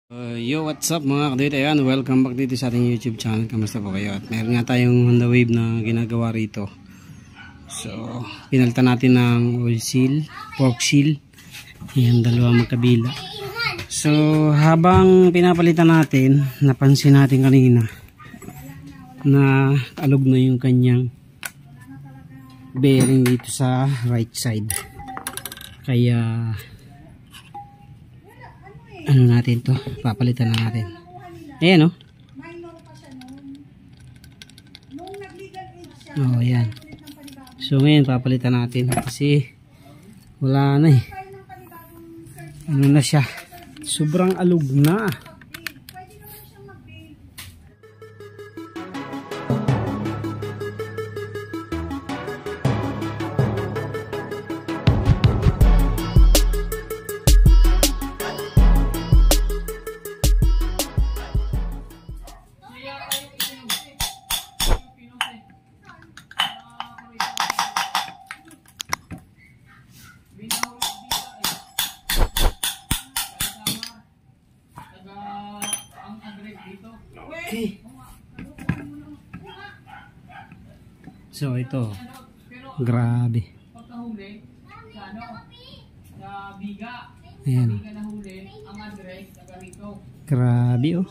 Yo, what's up mga kadit? Ayan, welcome back dito sa ating YouTube channel. Kamusta po kayo? At meron nga tayong Honda Wave na ginagawa rito. So, pinalitan natin ng oil seal, fork seal. Ayan, dalawa magkabila. So, habang pinapalitan natin, napansin natin kanina na alog na yung kanyang bearing dito sa right side. Kaya ano natin to, papalitan na natin. Ayan, oh. Oh, ayan. So ngayon papalitan natin kasi wala na eh. Ano na siya, sobrang alog na. Okay. So ito, grabe. Ayan. Grabe oh.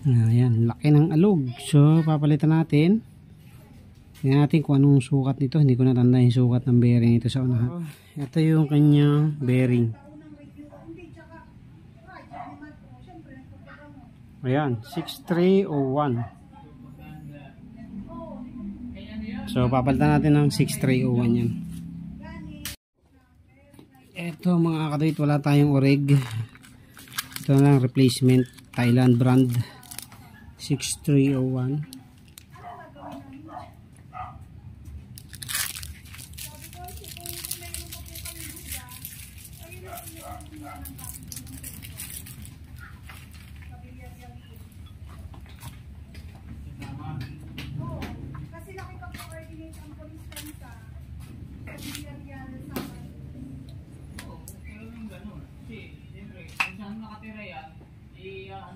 Ayan, laki ng alog. So papalitan natin. Tingnan natin kung anong sukat nito. Hindi ko natanda yung sukat ng bearing ito sa unahan. Ito yung kanyang bearing. Ayan, 6301. So papalitan natin ng 6301 yan. Ito mga kadit, wala tayong oreg. Ito na lang replacement, Thailand brand 6301.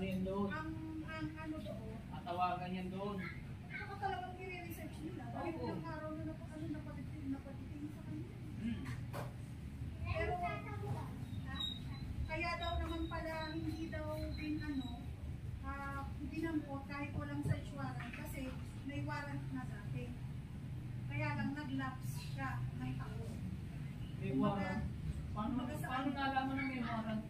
Ano yan doon? Ang ano doon? Matawagan yan doon. Ako talagang i-research nila. Dahil ilang araw na napatitin sa kanya. Pero, kaya daw naman pala hindi daw din dinampot kahit walang search warrant kasi may warrant na dati. Kaya lang nag-lapse siya, may taon. May warrant? Paano nalaman na may warrant?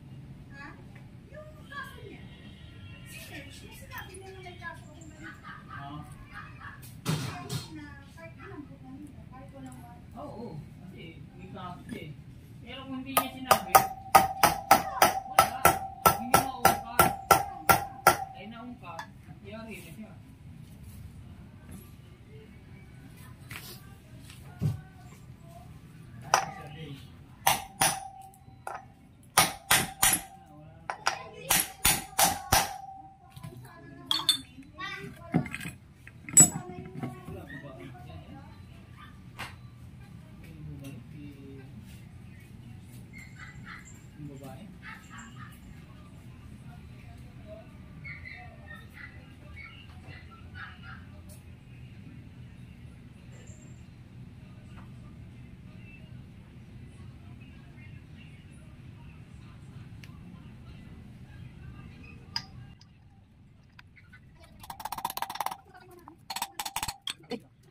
Oo, kasi may kaso eh. Pero kung hindi niya sinabi, wala. Hindi maungkat. Ay naungkat, yari na siya.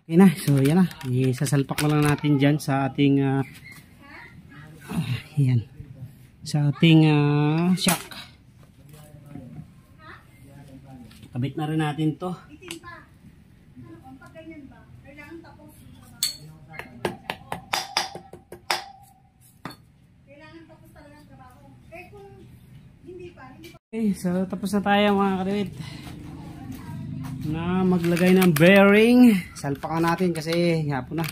Okay na, so yan na. Isasalpak na lang natin dyan sa ating yan. Sa ating shock. Kabit na rin natin to. Okay, so tapos na tayo mga kadit na maglagay ng bearing. Salpakan natin kasi hapon na.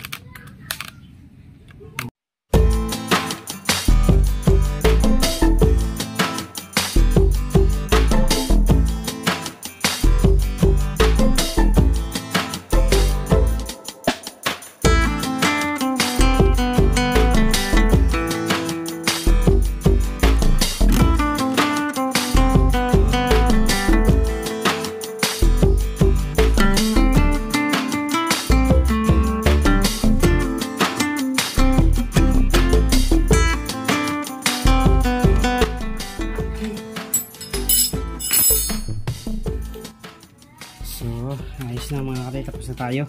ayos na mga kadete, tapos na tayo.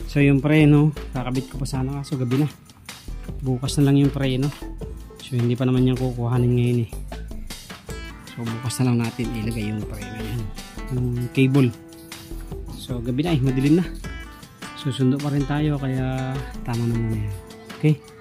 So yung preno, kakabit ko pa sana kaso gabi na. Bukas na lang yung preno. So hindi pa naman yung kukuhanin ngayon eh. So bukas na lang natin ilagay yung preno yan, yung cable. So gabi na eh, madilim na. Susundo pa rin tayo kaya tama na muna yan. Okay.